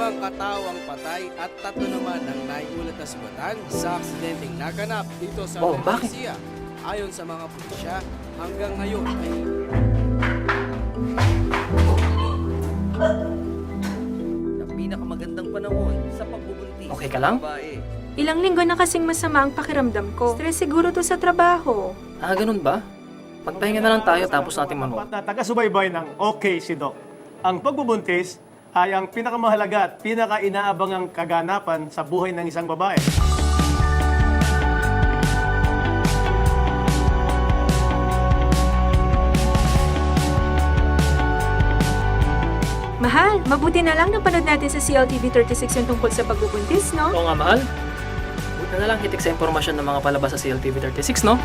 5 katao ang patay at 3 naman ang naiulat na sugatan sa aksidenteng naganap dito sa bakit? Valencia. Ayon sa mga pulisya, hanggang ngayon ay Ang pinakamagandang panahon sa pagbubuntis. Okay ka lang? Babae. Ilang linggo na kasing masama ang pakiramdam ko. Stress siguro to sa trabaho. Ganun ba? Magpahinga na lang tayo tapos natin manood. Dapat na taga-subaybay ng okay si Doc. Ang pagbubuntis ay ang pinakamahalaga at pinaka-inaabangang kaganapan sa buhay ng isang babae. Mahal, mabuti na lang napanood natin sa CLTV 36 yung tungkol sa pagbubuntis, no? Oo nga, mahal. Buti na lang hitik sa impormasyon ng mga palabas sa CLTV 36, no?